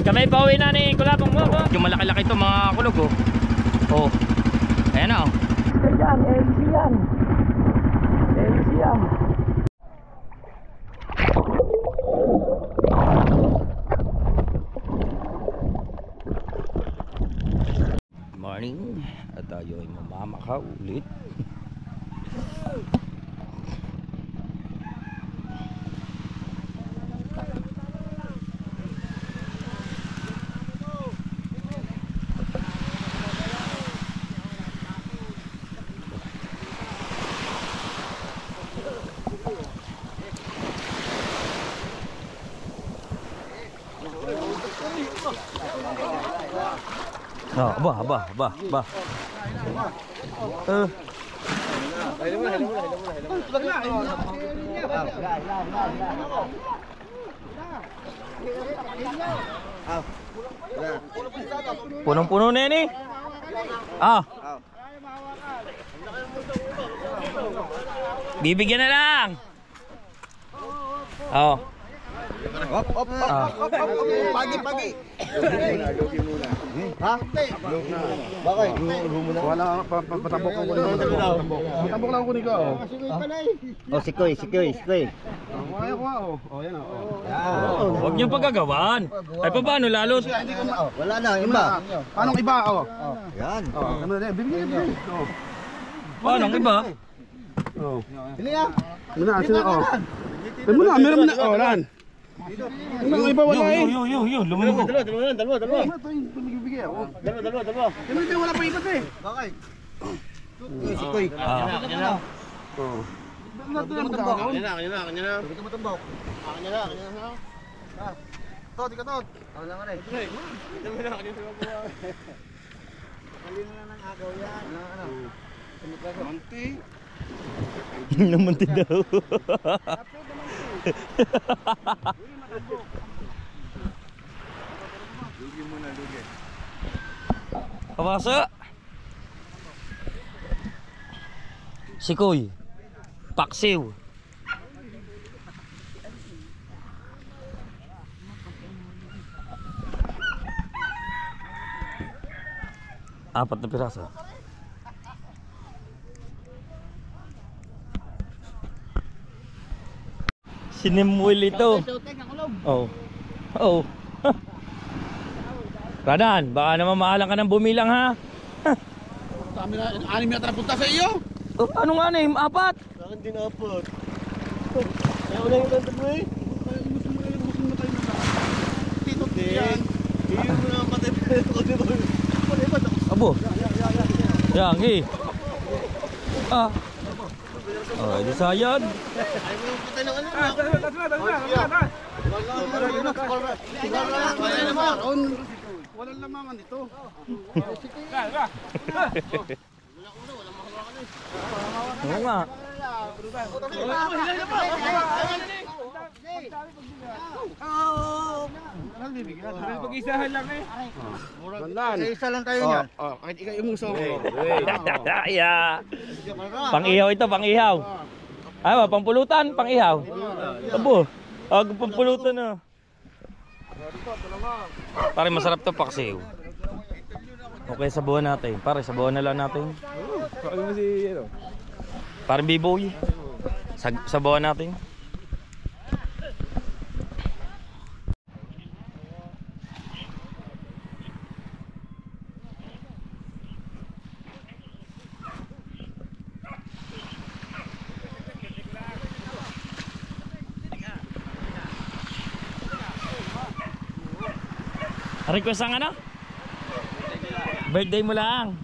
Kami pauwi na ni Kulabong mo. Yung malaki-laki ito mga kulog oh. Oh. Ayan na oh. Ayan, LC yan. LC yan. Morning. At tayo ay mamamakaw ulit. Oh, bah. Punong-puno na yan eh. Ah. Bibigyan na lang. Oh. Op. Pagi. Ha? Bakit? Wala patabok ko nito. Patabok lang ko nito. Oh, sikoy. Ayaw ko oh. Yan oh. Huwag niyo pagagawan. Ay paano lalo? Wala na, iba. Anong iba oh? Yan. Oh, bibigyan niyo. Paano iba? Oh. Pili na. Sino oh? Meron na oh, lan. Yung iba wala eh. Yo. Dalawa. Dalawa. Hindi wala pa ikot eh. Bakit? Sikoy. Yan na. Oh. Kanya na. Tot, ikatot. Ako lang rin. Kanya na ng agaw yan. Munti. Namunti daw. Lugi muna. Pamasa. Sikoy. Paksiw. Apat na piraso. Sinimwil ito. Oh. Radan, baka naman maalang ka ng bumilang ha. Kami na, 6 yata napunta sa iyo. Oh, anong 6? 4? Saan din 4? Kaya wala yung lantad mo eh. Gusto mo na tayo na lang. Tito yan. Iyo mo na ang patay. Abo. Yan, Ah. Oh, di sayad. Ay mo patay ng ano. Walang lamangan ito. Oo nga. Pag-isahan lang eh. Isa lang tayo niyan. Kahit ikaw imuso. Pang-ihaw ito, pang-ihaw. Ay, pang-pulutan, pang-ihaw. Abo, pang-pulutan na. Pare masarap to paksiw. Okay, sabuhan natin. Pare, sabuhan na lang natin. Parang biboy. Sabuhan natin. Request ang ano? Birthday mo lang.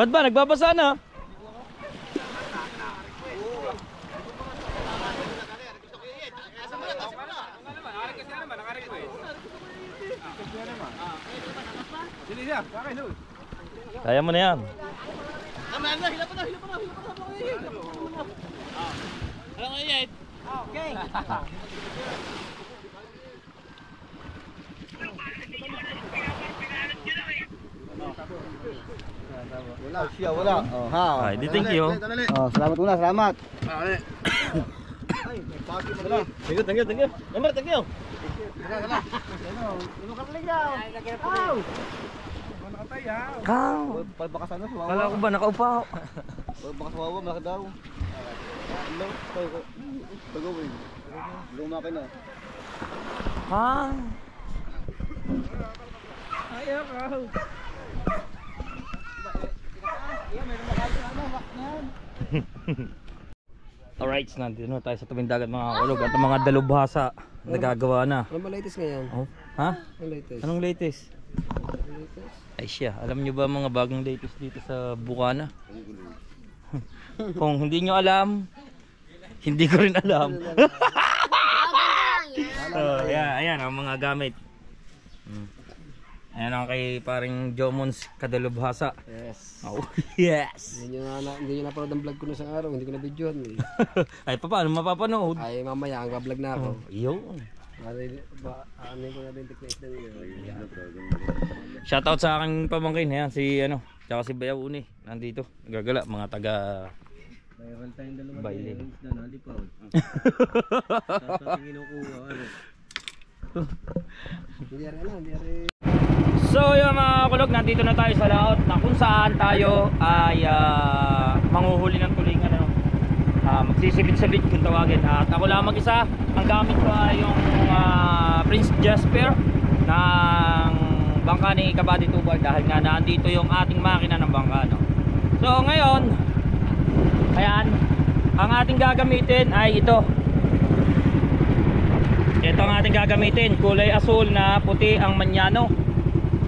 Ba't ba? Nagbabasa na? Kaya mo na yan. Hila pa na. Alam nga yan. Okay. Wala siya, wala. Oh, ha. Ay, di thank you. Oh, salamat una, salamat. Thank you. Number, thank you. Kao. Palbakas ano, suwawa. Kala ko ba nakaupaw? Palbakas suwawa, malaki daw. Hello, pag-uwin. Lumakin na. Ha? Ayaw ka. Alright, nandito na tayo sa tabing dagat mga kulog at ang mga dalubhasa nagagawa na. Ano ba latest ngayon? Oh, ha? Ano latest? Anong latest? Ay siya, alam nyo ba mga bagong latest dito sa Bukana? Kung hindi nyo alam, hindi ko rin alam. So, ayan ang mga gamit. Ayan ang kay paring Jomons Kadalubhasa. Yes. Oh, yes. Hindi nyo napanood ang vlog ko na isang araw, hindi ko na videohan eh. Ay, paano mapapanood? Ay mamaya, ang vlog na ako. Yun. Ano ko na din techniques ng Shoutout sa aking pamangkin, ayan, si ano, tsaka si Bayaw Uni, nandito, gagala, mga taga Mayroon tayong dalawa Bailey. na nalipaw. Tapos ang kinukuha, ano? Hindi rin. So yung mga kulog, nandito na tayo sa laot na kung saan tayo ay manghuhuli ng tulingan, ano? Magsisibit-sibit kung tawagin. At ako lang mag-isa, ang gamit ko ay yung Prince Jasper ng bangka ni Kabady Tubal dahil nga nandito yung ating makina ng bangka, no? So ngayon, ayan, ang ating gagamitin ay ito. Ito ang ating gagamitin, kulay asul na puti ang manyano,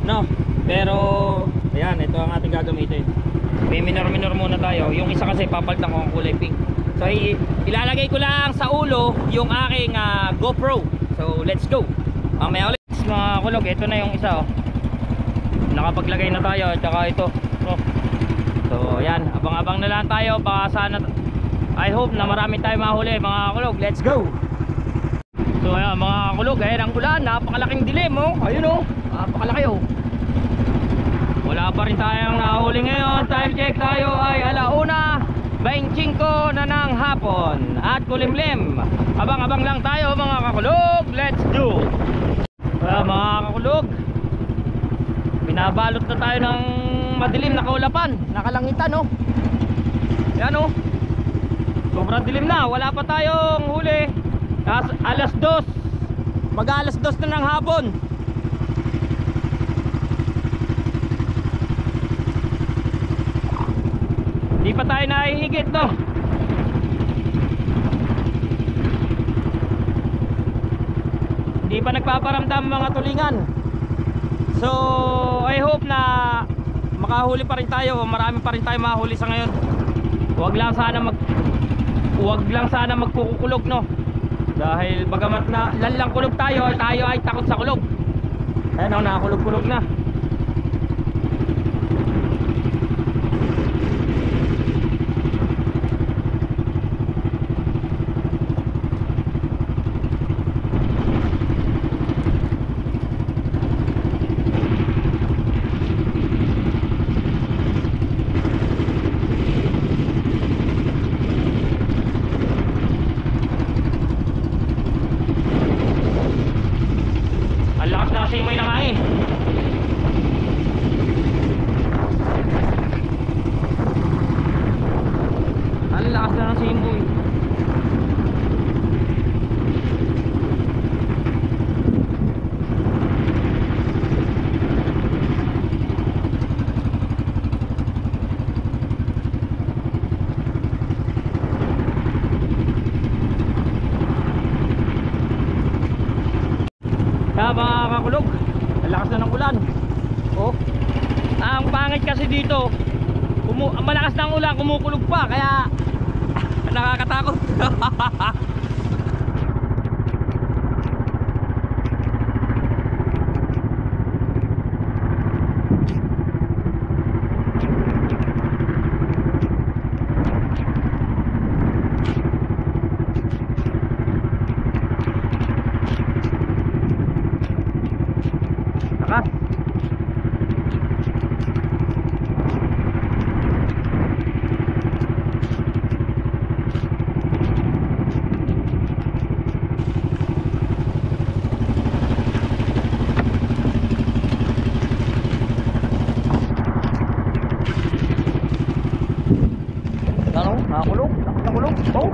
no? Pero ayan, ito ang ating gagamitin. May minor muna tayo. Yung isa kasi papalitan ko ang kulay pink. So ilalagay ko lang sa ulo yung aking GoPro. So let's go. Mamaya ulit mga kulog, ito na yung isa, oh. Nakapaglagay na tayo, tsaka ito, no? So ayan, abang-abang na lang tayo. Baka sana, I hope na marami tayo mahuli mga kulog. Let's go. So ayan mga kulog, ayan ang ulan, napakalaking dilim, oh. Ayun, oh, napakalaki, oh. Wala pa rin tayong nahuli ngayon. Time check tayo ay 1:25 na ng hapon at kulimlim. Abang-abang lang tayo mga kakulog. Let's do. Mga kakulog, binabalot na tayo ng madilim na kaulapan, nakalangitan, no? Yan, no? Sobrang dilim na, wala pa tayong huli. Alas 2, mag-alas 2 na ng hapon. Di pa tayo nahihigit, no? Di pa nagpaparamdam mga tulingan. So I hope na makahuli pa rin tayo. Marami pa rin tayo mahuli sa ngayon. Huwag lang sana magkukulog, no? Dahil bagamat na lalang kulog tayo ay takot sa kulog. Ayan, oh, nakakulog-kulog na. Simoy na nga eh. Ang lakas na ng simoy. Mga kakulog, ang lakas na ng ulan. Oh, ang pangit kasi dito, malakas ng ulan, kumukulog pa, kaya nakakatakot. Oh.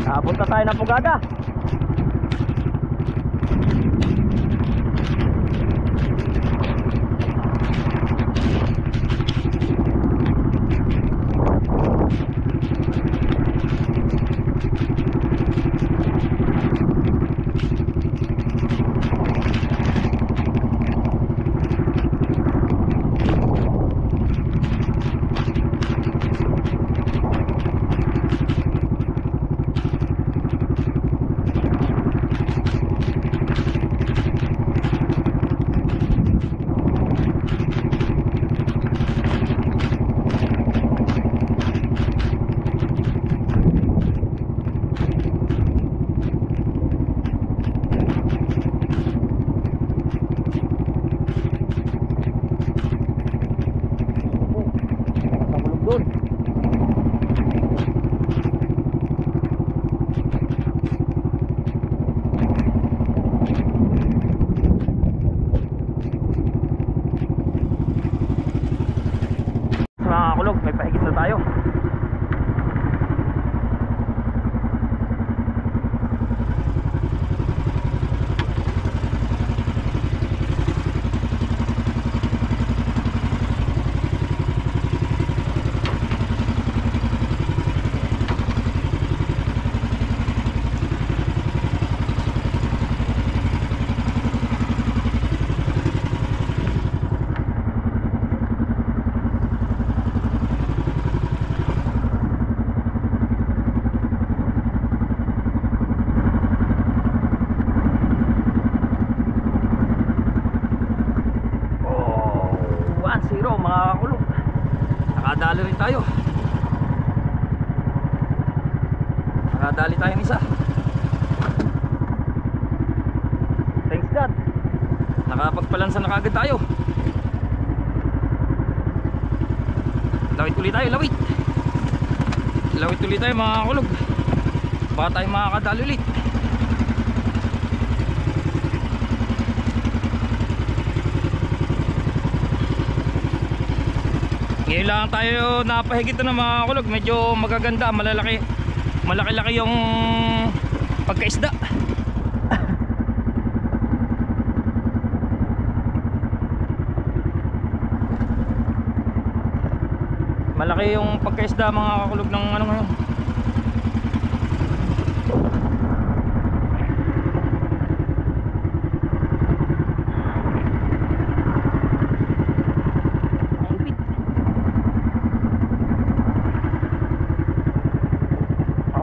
Napunta tayo ng Pugada. May pahigit na tayo. Mga kakulog, nakadali rin tayo. Nakadali tayong isa. Thanks God, nakapagpalansa na kagad tayo. Lawit ulit tayo, lawit. Lawit ulit tayo mga kakulog. Baka tayo makakadali ulit. Ngayon lang tayo napahigit na mga kulog. Medyo magaganda, malalaki. Malaki-laki yung pagkaisda. Malaki yung pagkaisda mga kulog ng ano ngayon.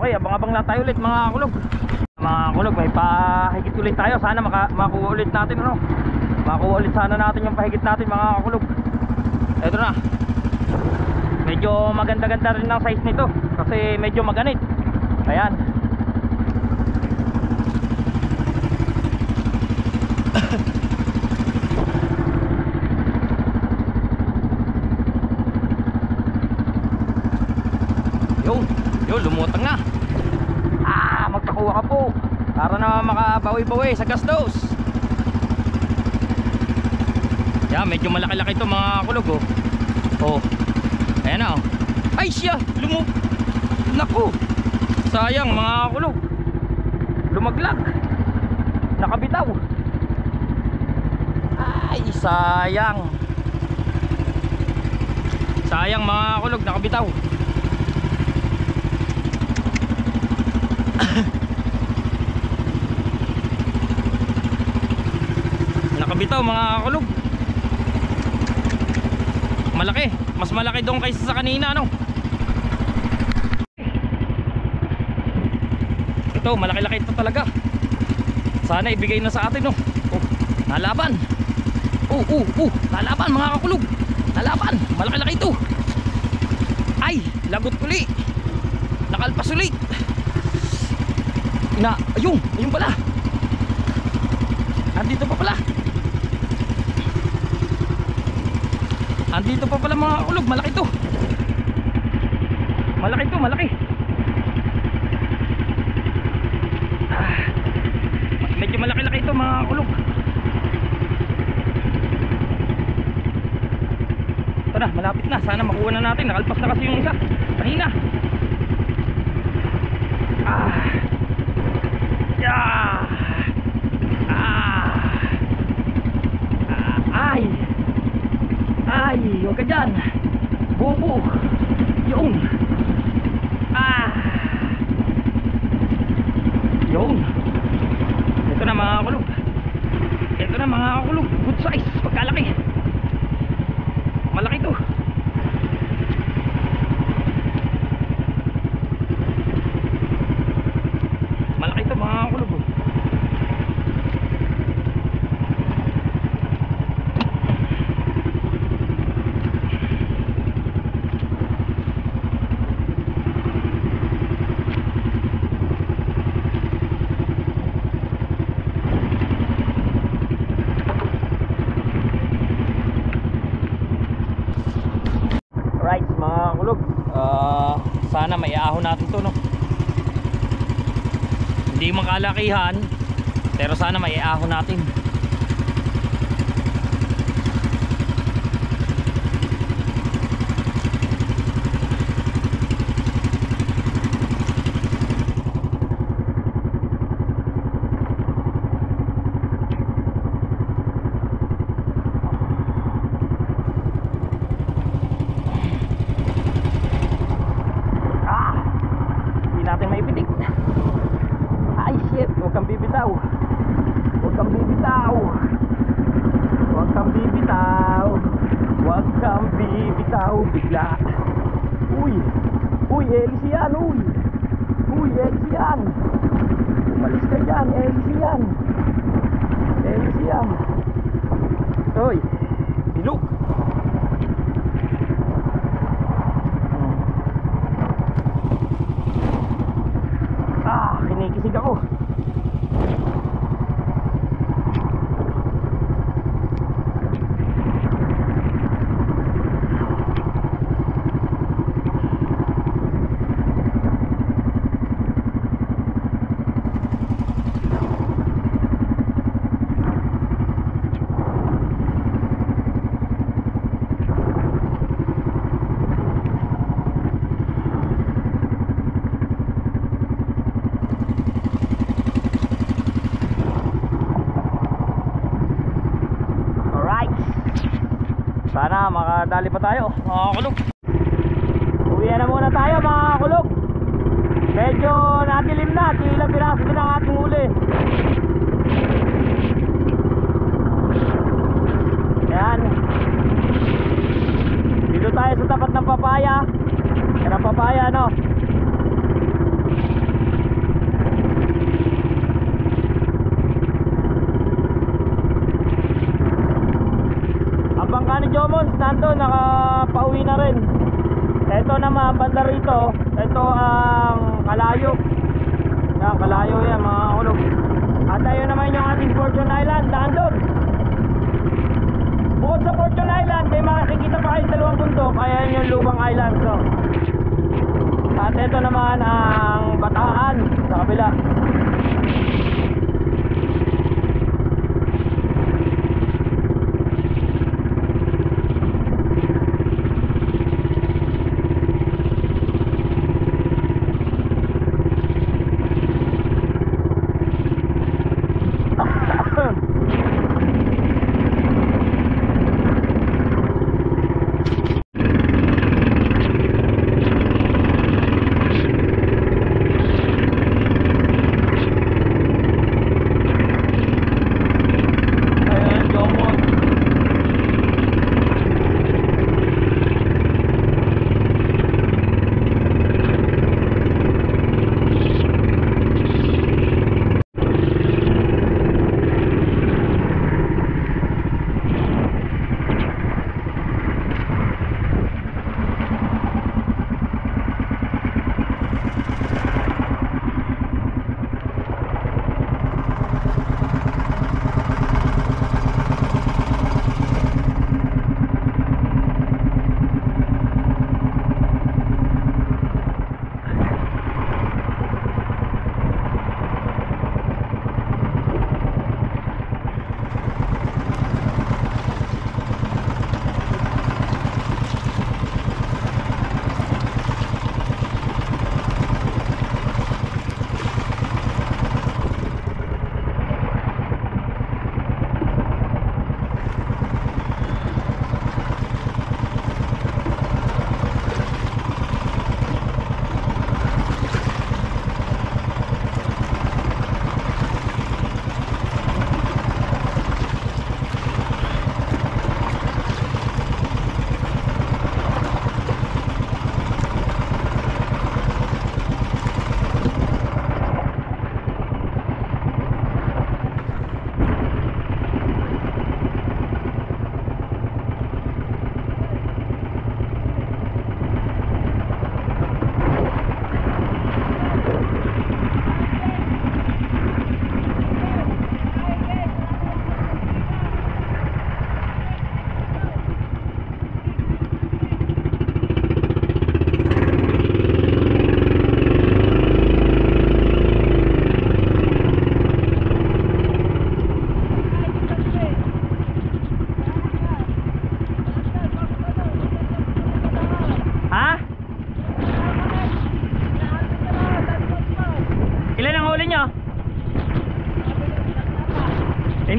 Okay, abang-abang lang tayo ulit mga kulog. Mga kulog, may pahigit ulit tayo. Sana makuha ulit natin ano. Makuha ulit sana natin yung pahigit natin mga kulog. Ito na. Medyo maganda-ganda rin ang size nito kasi medyo maganit. Ayan. Yun, lumutang na. Magpakuha ka po para na makabawi-bawi sa gastos. Yan, medyo malaki-laki ito mga kulog oh. Oh, ayan na oh. Ay siya, naku, sayang mga kulog. Lumaglag, nakabitaw. Ay, sayang. Sayang mga kulog, nakabitaw. Nakabitaw mga kulog. Malaki, mas malaki doon kaysa sa kanina no. Ito, malaki-laki ito talaga. Sana ibigay na sa atin no. Oh, nalaban. Nalaban mga kakulog. Nalaban, malaki-laki ito. Ay, lagot uli. Nakalpas ulit. Ayun pala. Andito pa pala. Andito pa pala mga kakulog, malaki ito. Malaki. Medyo malaki-laki ito mga kulog. Ito na, malapit na. Sana makuha na natin. Nakalpas na kasi yung isa kanina. Ay, huwag ka dyan. Bobo. Yung yung ito na mga kulog. Ito na mga kulog. Good size, pagkalaki. Malaki to. Malaki to mga kulog. Right mga kulog, sana may ahon natin to, no? Hindi makalakihan, pero sana may ahon natin. Bigla. Uy, Elsie yan, uy, Elsie yan. Umalis ka dyan, Elsie yan. Uy, bilog. Kinikisig ako. Sana makadali pa tayo mga kulog. Uwian na muna tayo mga kulog. Medyo nadilim na. Ilang piraso din ang ating huli. Ayan. Dito tayo sa tapat ng papaya. Kaya papaya, no? Bangka ni Jomons nandun, nakapauwi na rin. Ito naman banda rito, ito ang Kalayo. Yan, Kalayo yan mga kulog. At ayun naman yung ating Fortune Island, nandun. Bukod sa Fortune Island, may makikita pa kayong dalawang bundok. Ayan yung Lubang Island, so. At ito naman ang Bataan sa kabila.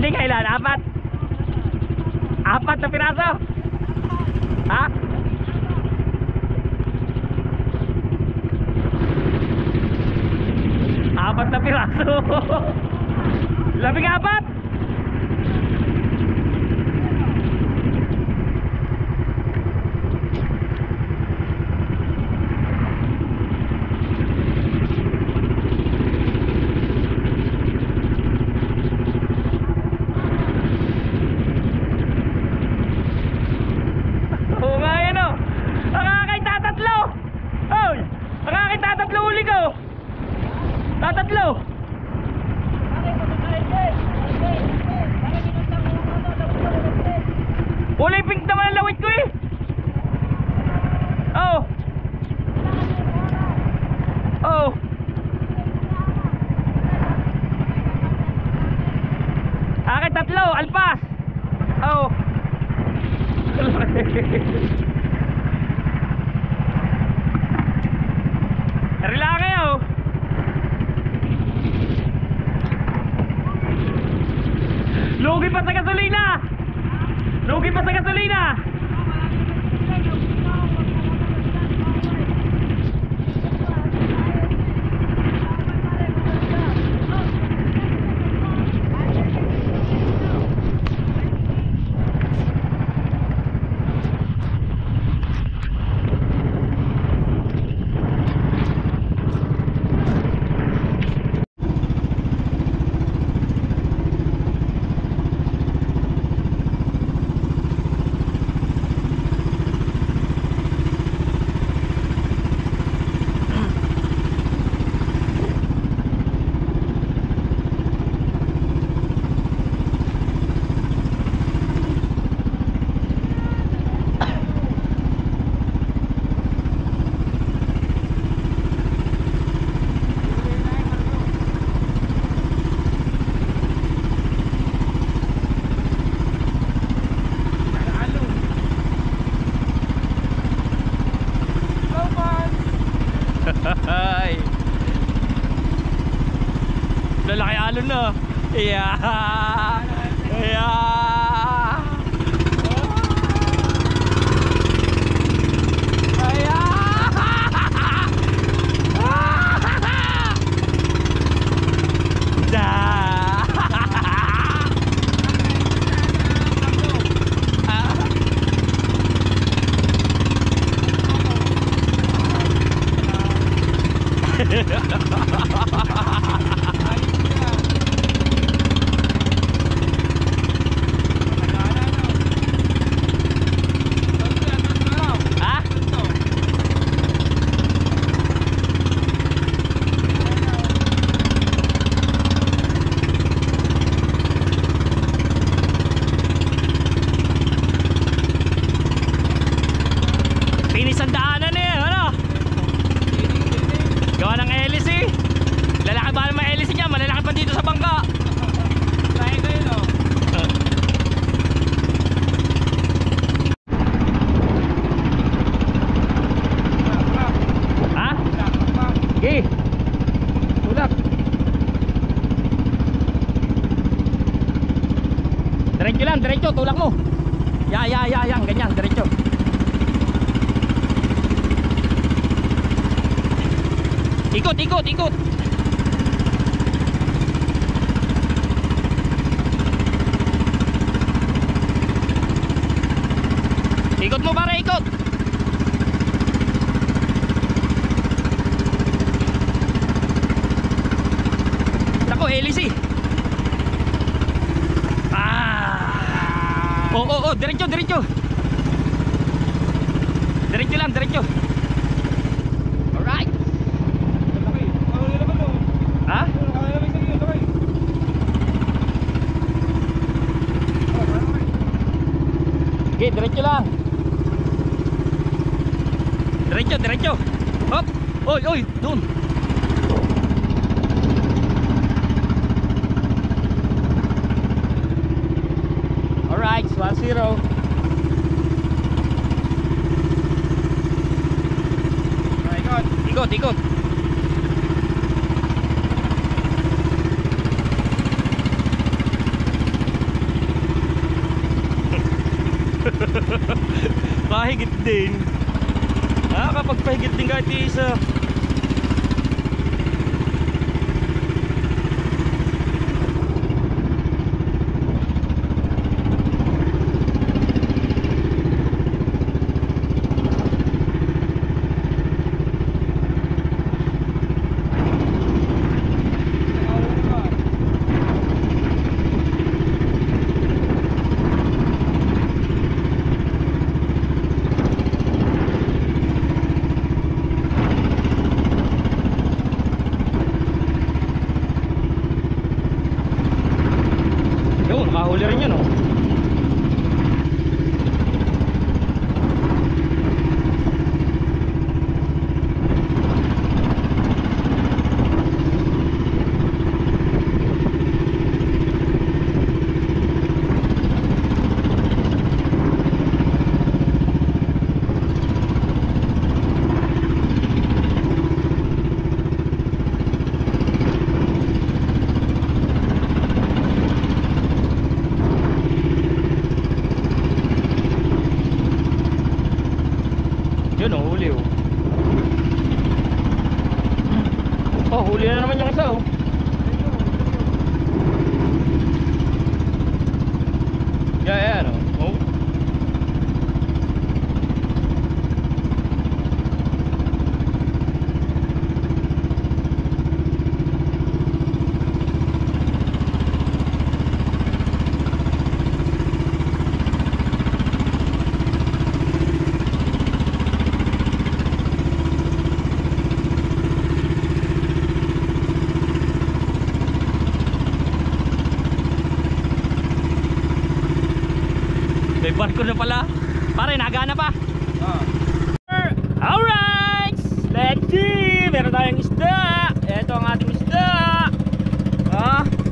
Hindi kailan, 4. 4 na piraso. Ha? Apat na piraso. 14. Oo nga yan o. Nakakitatatlo. Oy, nakakitatatlo uli ko. Tatatlo. Kulay pink naman ang lawit ko eh. Oh. Oh. Akin tatlo, alpas. Oh. Relax kayo. Lugi pa sa gasolina. Lugi pa sa gasolina. Ay. Lalaki alon na. Yeah. Yeah. Pinisan daanan eh, ano? Gawa ng hélice. Lalaki ba naman hélice niya? Malalaki pa dito sa bangka. Try ko yun, oh. Ha? Okay. Tulak. Diretso lang, diretso, tulak mo. Yan, ganyan, diretso. Ikot. Ikot mo para ikot. Nako, hélice. Oo, diretso. Diretso lang, diretso. Alright. Ha? Okay, diretso lang. Diretso. Hop. Oy, doon. Alright, 1-0. Ikot. Pahigit din. Nakakapagpahigit din kahit isa. Nakahuli rin yun, oh. Yun, oh, huli, oh. Oh, huli na naman yung isa, oh. Yeah, oh. Oh. May barko na pala. Pare, nagana pa. Alright, let's see. Meron tayong isda. Ito ang ating isda.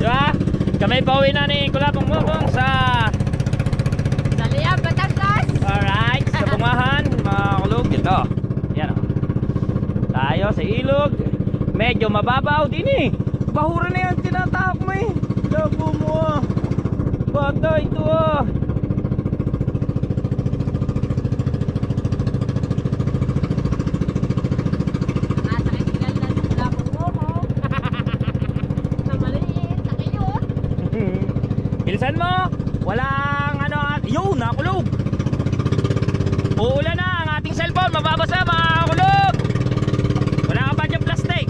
Diba? Kami pauwi na ni Kulapong Mubong sa Liab, Batangas. alright, sa Bungahan, mga kulog. Ito. Yan, oh. Tayo sa ilog. Medyo mababaw din, eh. Bahura na yan, tinatahak mo, eh. Labo mo, ah. Bata ito, ah. Bilisan mo, walang ano, yun, nakulog. Uulan na, ang ating cellphone mababasa, mga kulog. Wala ka ba dyan plastic?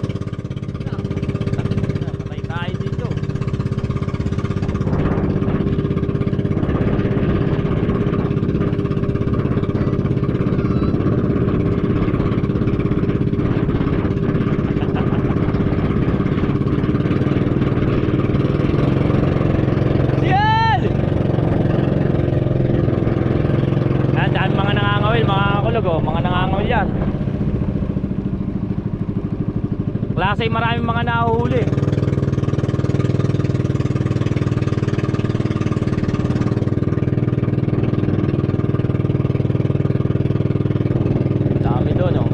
Patay tayo dito. Mga nangangawil yan. Klase maraming mga nahuhuli. Dami doon, oh.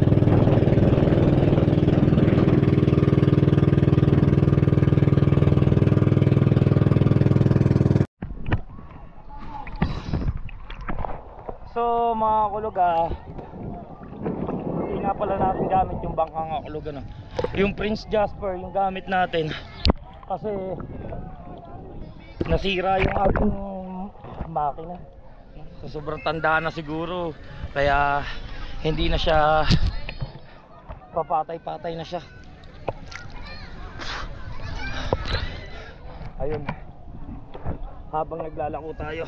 So mga kulog, hindi nga pala natin gamit yung bangkang kulog, ano. Yung Prince Jasper yung gamit natin kasi nasira yung ating makina. So, sobrang tanda na siguro kaya hindi na siya papatay-patay na siya. Ayun, habang naglalako tayo,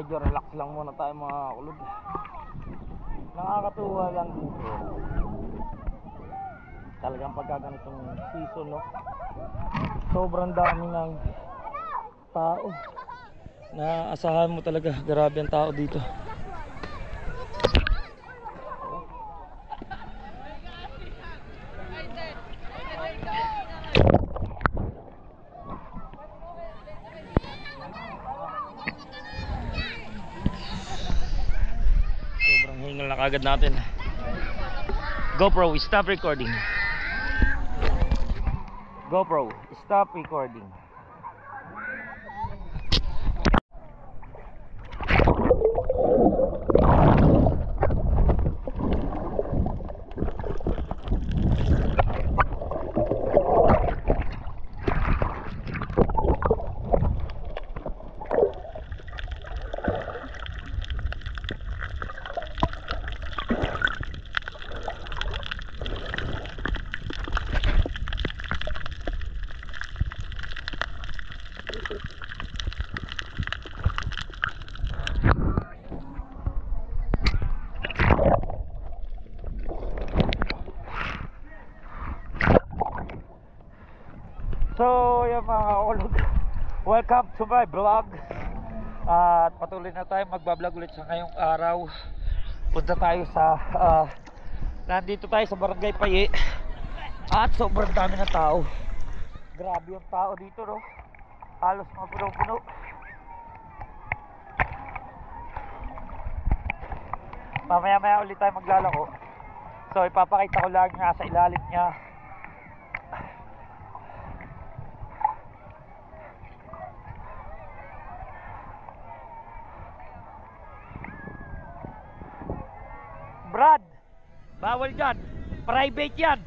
medyo relax lang muna tayo mga kulod. Nakakatuwa lang dito. Talagang pagka ganitong season, no? Sobrang dami ng tao. Naasahan mo talaga, grabe ang tao dito. Sobrang hingal na kagad natin. GoPro, stop recording. GoPro, stop recording. So, yung mga ulog, welcome to my vlog. At patuloy na tayo magbablog ulit sa ngayong araw. Punta tayo sa nandito tayo sa Barangay Paye. At sobrang dami ng tao. Grabe yung tao dito, no? Halos mga puno-puno. Mamaya-maya ulit tayo maglalako. So, ipapakita ko lang nga sa ilalim niya. Brad, bawal dyan. Private yan.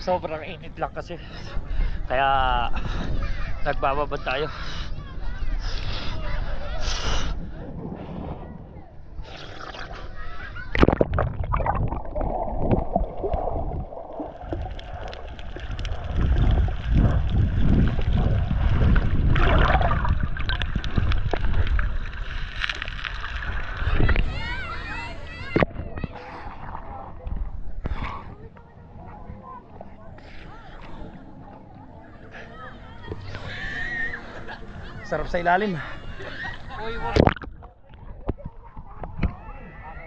Sobrang init lang kasi, kaya nagbababad tayo. Sarap sa ilalim.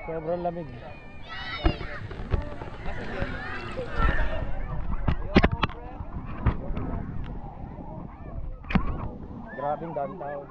Sobrang lamig. Grabing dami tao.